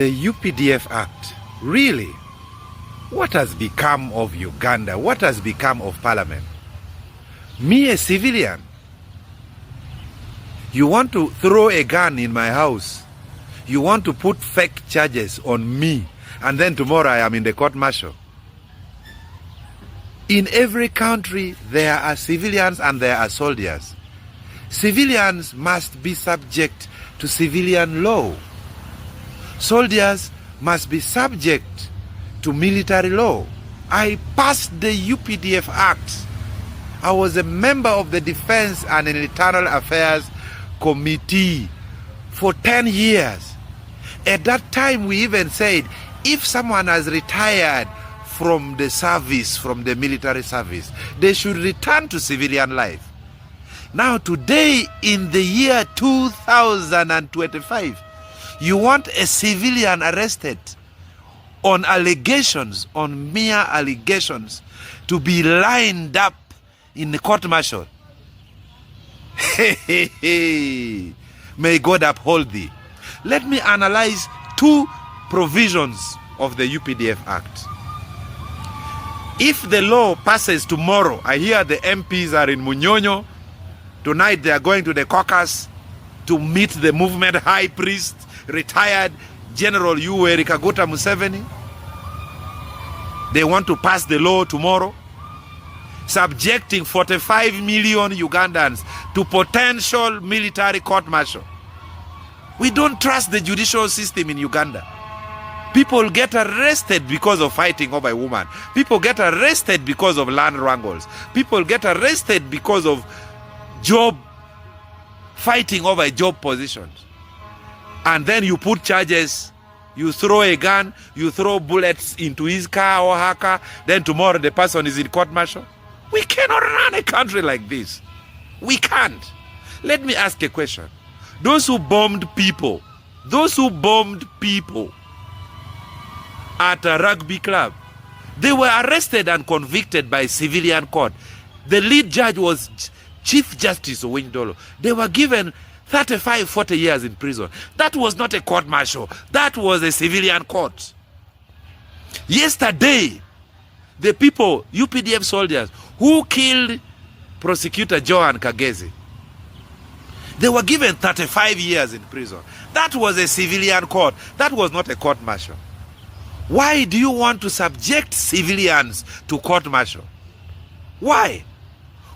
The UPDF Act, really? What has become of Uganda? What has become of Parliament? Me, a civilian, you want to throw a gun in my house, you want to put fake charges on me, and then tomorrow I am in the court-martial. In every country, there are civilians and there are soldiers. Civilians must be subject to civilian law. Soldiers must be subject to military law. I passed the UPDF Act. I was a member of the Defense and Internal Affairs Committee for 10 years. At that time, we even said, if someone has retired from the service, from the military service, they should return to civilian life. Now, today, in the year 2025, you want a civilian arrested on allegations, on mere allegations, to be lined up in the court-martial. May God uphold thee. Let me analyze two provisions of the UPDF Act. If the law passes tomorrow, I hear the MPs are in Munyonyo. Tonight they are going to the caucus to meet the movement high priest, retired General Yoweri Kaguta Museveni. They want to pass the law tomorrow, subjecting 45 million Ugandans to potential military court-martial. We don't trust the judicial system in Uganda. People get arrested because of fighting over a woman. People get arrested because of land wrangles. People get arrested because of fighting over job positions. And then you put charges, you throw a gun, you throw bullets into his car or her car, then tomorrow the person is in court-martial. We cannot run a country like this. We can't. Let me ask a question. Those who bombed people at a rugby club, they were arrested and convicted by civilian court. The lead judge was Chief Justice Owindolo. They were given 35, 40 years in prison. That was not a court-martial. That was a civilian court. Yesterday, the people, UPDF soldiers, who killed prosecutor Joan Kagezi, they were given 35 years in prison. That was a civilian court. That was not a court-martial. Why do you want to subject civilians to court-martial? Why?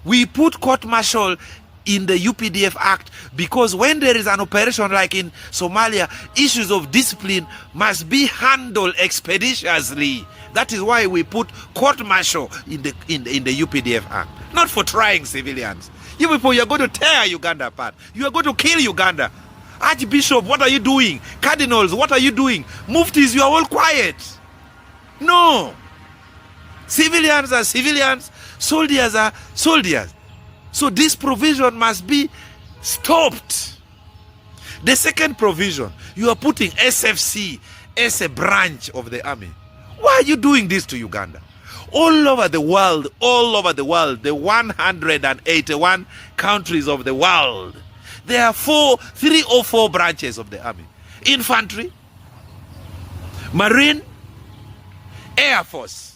We put court-martial in the UPDF Act because when there is an operation like in Somalia, issues of discipline must be handled expeditiously. That is why we put court-martial in the UPDF Act, not for trying civilians. You people, you are going to tear Uganda apart. You are going to kill Uganda. Archbishop, what are you doing? Cardinals, what are you doing? Muftis, you are all quiet. No. Civilians are civilians. Soldiers are soldiers. So this provision must be stopped. The second provision, you are putting SFC as a branch of the army. Why are you doing this to Uganda? All over the world, the 181 countries of the world, there are 3 or 4 branches of the army. Infantry, Marine, Air Force,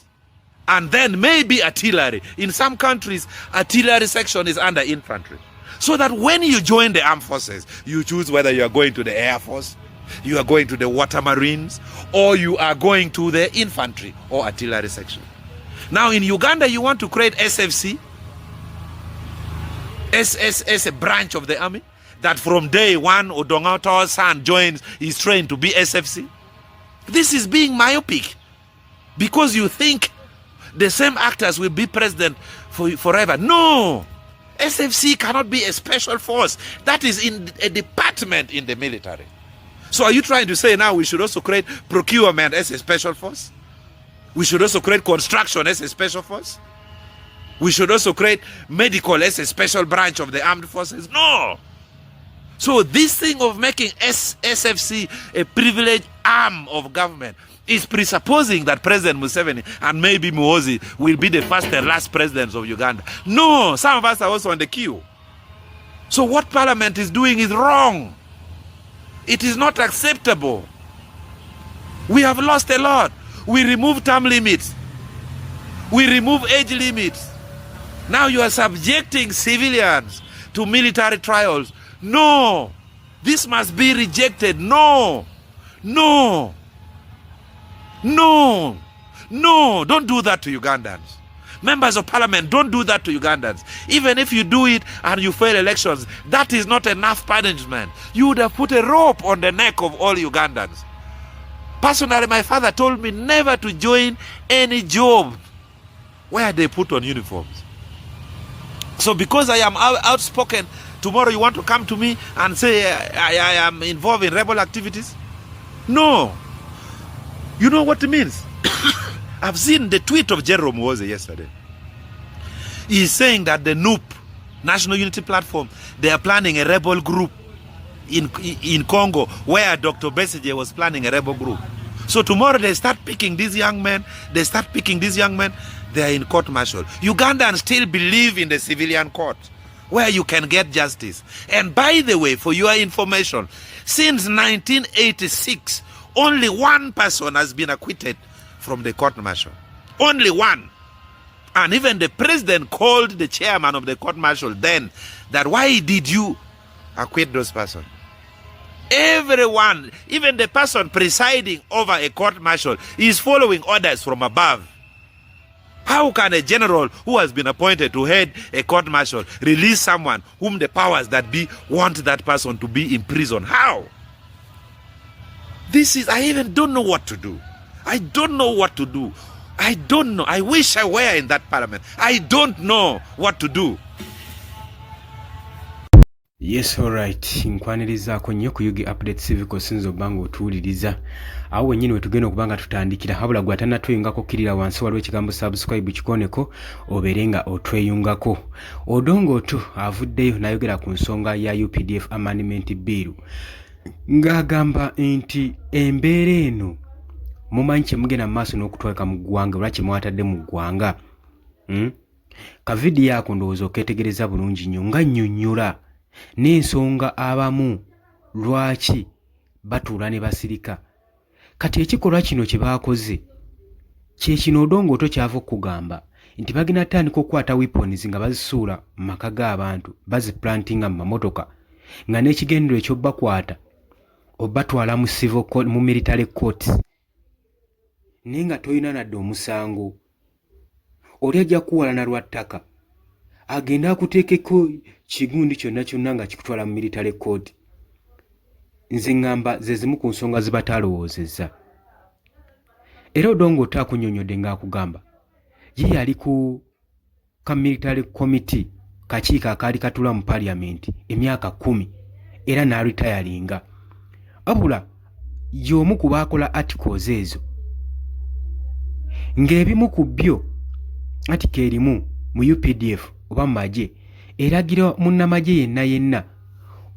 and then maybe artillery. In some countries, artillery section is under infantry. So that when you join the armed forces, you choose whether you are going to the Air Force, you are going to the Water Marines, or you are going to the infantry or artillery section. Now in Uganda, you want to create SFC, as a branch of the army, that from day one, Odongo Otto's son is trained to be SFC. This is being myopic because you think the same actors will be president forever. No! SFC cannot be a special force. That is in a department in the military. So are you trying to say now we should also create procurement as a special force? We should also create construction as a special force? We should also create medical as a special branch of the armed forces? No! So this thing of making SFC a privileged arm of government is presupposing that President Museveni and maybe Muhoozi will be the first and last presidents of Uganda. No, some of us are also on the queue. So what Parliament is doing is wrong. It is not acceptable. We have lost a lot. We remove term limits. We remove age limits. Now you are subjecting civilians to military trials. No. This must be rejected. No. No. No. No. Don't do that to Ugandans. Members of parliament, don't do that to Ugandans. Even if you do it and you fail elections, that is not enough punishment. You would have put a rope on the neck of all Ugandans. Personally, my father told me never to join any job where they put on uniforms. So because I am outspoken, tomorrow you want to come to me and say I am involved in rebel activities? No. You know what it means? I've seen the tweet of General Muhoozi yesterday. He's saying that the NUP, National Unity Platform, they are planning a rebel group in Congo, where Dr. Besigye was planning a rebel group. So tomorrow they start picking these young men. They are in court-martial. Ugandans still believe in the civilian court, where you can get justice. And by the way, for your information, since 1986, only one person has been acquitted from the court-martial. Only one. And even the president called the chairman of the court-martial then that why did you acquit those persons? Everyone, even the person presiding over a court-martial, is following orders from above. How can a general who has been appointed to head a court-martial release someone whom the powers that be want that person to be in prison? How? I even don't know what to do. I don't know what to do. I don't know. I wish I were in that parliament. I don't know what to do. Yes, all right. Nkwanirizaako nnyo ku Yugi Update Civic Sinzo bango otuwuliriza. Awo wennyini we tugenda okubanga tutandikira habula gwe atannatweyungako kirira wansi waliwo ekigambo subscribe kikoneko obeerenga otweyungako. Odongo Otto avuddeyo n'ayogera ku nsonga ya UPDF Amendment Bill ng'agamba nti embeera eno mumanyi kye mugenda mu maaso n'okutwalika mu ggwanga lwaki mwatadde mu ggwanga. Kavidi ako ndowooza okeetegereza bulungi nnyo nga nnyonnyola n'ensonga abamu lwaki batuula ne basirika. Kati ekikolwa kino kye baakoze kye kino Odongo Otto kyava okugamba nti bagenda tandika okukwata weapons nga bazisuula mu maka g'abantu baziplantinga mu mamotoka nga n'ekigendero eky'obbakwata obbatwala mu civil court mu military court naye nga toyina nadde omusango. Oli ajja kuwalana lwa ttaka agenda akuteekeko kigundi kyonna nga kikutwala mu military court. Nze ngamba ze zimu ku nsonga zibatalowoozezza. Era Odongo Otto akunnyonnyodde ng'akugamba ye yali ku ka military committee kakiiko akaali katula mu parliament emyaka 10 era n'aritayalinga. Wabula y'omu ku baakola articles ezo ng'ebimu ku byo article erimu mu UPDF oba mu magye eragira munnamagye yenna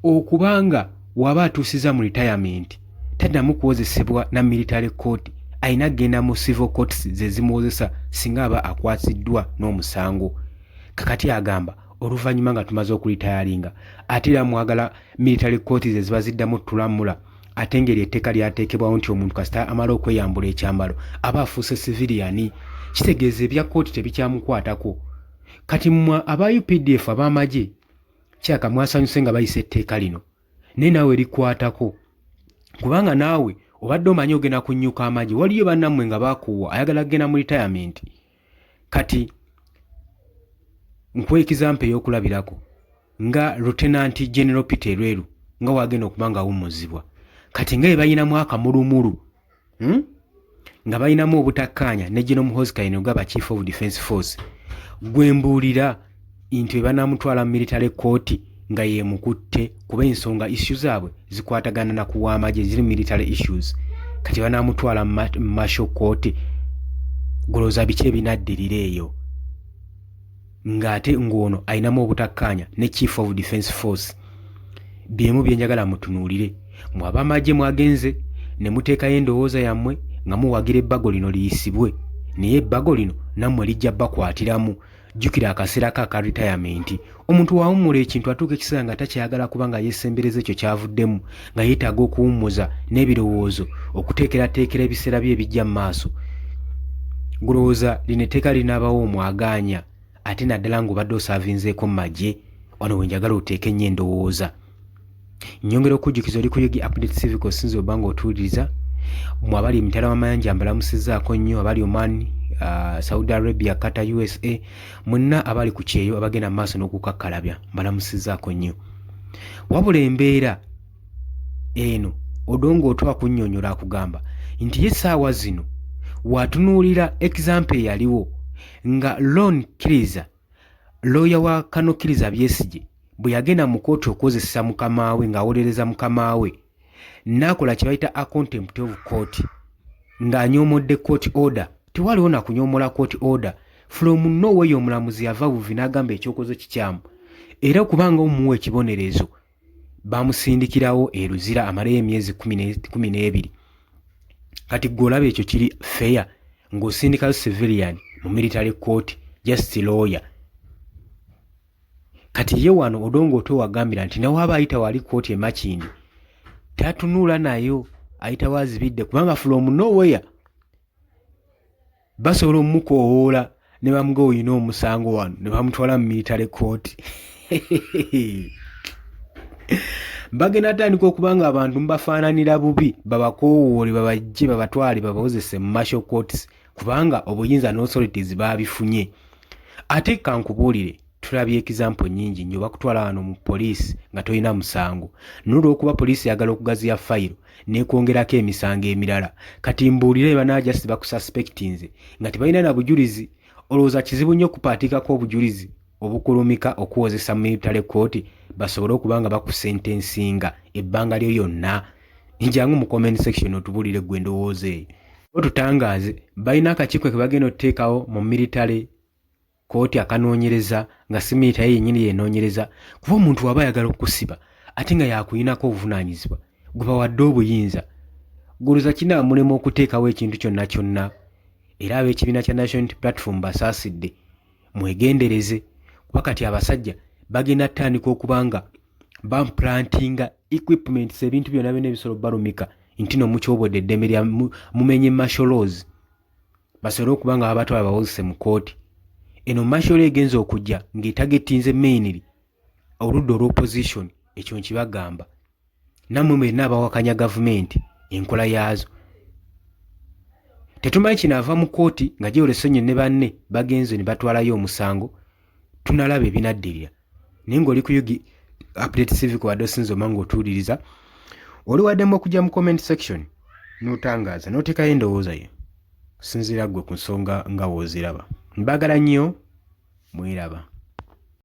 okubanga waba atuusiza mu retirement taddamu kuwozesebwa na military court, ayina genda mu civil courts ze zimuwozesa singa aba akwasiddwa n'omusango. Kakati agamba oluvannyuma nga tumaze okulitayalinga ate era mwagala military court ze ziba ziddamu tulamula ate engeri etteeka lyateekebwawo nti omuntu kasita amala okweyambula ekyambalo aba afuuse civilian. Kitegeeza ebya kooti tebikyamukwatako. Kati mmwe aba UPDF ab'amagye kyaka mwasanyuse nga bayisa etteeka lino naye naawe likwatako kubanga naawe obadde omanyi ogenda kunnyuka amagye. Waliyo bannammwe nga baakuwa ayagala kugenda mu retirement. Kati nkwa ekizampa ey'okulabirako nga Lieutenant General Peter Lweru nga wagenda okuba nga awummuzibwa. Kati nga bayinamu akamulumulu nga bayinamu obutakkaanya ne General Muhoozi Kainerugaba Chief of Defence Force, gwe mbuulira nti we banaamutwala mu military court nga yeemukutte kuba ensonga issue zaabwe zikwatagana na kuwa amagye ziri military issues. Kati banaamutwala mu martial court, golooza biki ebinaddirira eyo ng'ate ng'ono ayinamu obutakkaanya ne Chief of Defence Force. Byemu byenjagala mutunuulire. Mwe ab'amagye mwagenze ne muteekayo endowooza yammwe nga muwagira ebbago lino liyisibwe, naye ebbago lino nammwe lijja bbakwatiramu. jjukira akaseera ka retirement omuntu wawummula ekintu atuuka ekiseera nga takyagala kubanga yeesembereza ekyo kyavuddemu nga yeetaaga okuwummuza n'ebirowoozo okuteekerateekera ebiseera bye ebijja mu maaso. Gulowooza lino etteeka linaabawo omwagaanya ate naddala ng'obadde osaavinzeeko mu magye wano we njagala oteeke ennyo endowooza. Nnyongera okujjukiza oli ku Yogi Update Civic osinze oba ng'otuwuliriza mmwe abali emitala w'amayanja mbalamusizzaako nnyo, abali Oman, Saudi Arabia, Qatar, USA, mwenna abali ku kyeyo abagenda mu maaso n'okukakkalabya mbalamusizzaako nnyo. Wabula embeera eno Odongo Otto akunnyonnyola akugamba nti ye essaawa zino watunuulira example eyaliwo nga Lon Kiriza looya wa Kano Kiriza Besigye bwe yagenda mu kooti okwozesa mukama we ng'awolereza mukama we n'akola kye bayita a contempt of court ng'anyoomodde court order. Tewaliwo na kunyoomola court order. From nowhere omulamuzi yava buvi n'agamba ekyokoze kikyamu era kubanga omuwa ekibonerezo bamusindikirawo eruzira amaleyo emyezi 12. Kati gwe olaba ekyo kiri fair ng'osindikayo civilian mu military court just lawyer. Kati ye wano Odongo Otto wagambira nti nawe aba ayita wali kooti emakindi tatunula nayo ayita wazibidde kubanga from nowhere basobola omukowoola ne bamuga oyina omusango wano ne bamutwala mu military court. Bagenda atandika okubanga abantu mbafaananira bubi babakoowoole babajje babatwale babawozese mu martial courts kubanga obuyinza n'authorities baabifunye. Ate kankubuulire tulabye example nnyingi nnyo bakutwala wano mu poliisi nga tolina musango n'olw'okuba poliisi yagala okugaziya fayiro n'ekwongerako emisango emirala. Kati mbuulire banaajasi bakususpectinze nga tebalina na bujulizi. Olowooza kizibu nnyo okupaatikako obujulizi obukulumika okuwozesa mu military court basobole okuba nga bakusentensinga ebbanga lyo lyonna. Njangu mu comment section otubuulire gwe endowooza eyo. Otutangaaze balina akakiiko ke bagenda okuteekawo mu military kooti akanoonyereza nga si military yennyini yeenoonyereza kuba omuntu waba ayagala okusiba ate nga yakuyinako obuvunaanyizibwa gwe bawadde obuyinza. Guluza kinaamulema okuteekawo ekintu kyonna kyonna era ab'ekibiina kya National Unity Platform basaasidde mwegendereze kuba kati abasajja bagenda tandika okubanga bamplantinga equipments ebintu byonna byonna ebisobola balumika nti no mukyobodde eddembe lya mumenye martial laws basobole okuba nga babatwala bawozese mu kooti. Eno martial law egenza okujja ng'etagetinze mainly oludda olw'opposition ekyo nkibagamba nammwe mwenna abawakanya gavumenti enkola yaazo. Tetumanyi kinaava mu kooti nga gyolesa nnyo ne banne bagenze ne batwalayo omusango tunalaba ebinaddirira. Naye ng'oli ku Yogi Update Civic wadde osinza oba ng'otuwuliriza oli waddemu okujja mu comment section n'otangaaza n'oteekayo endowooza yo kusinziira ggwe ku nsonga nga wooziraba. Mbagala nnyo, mwiraba.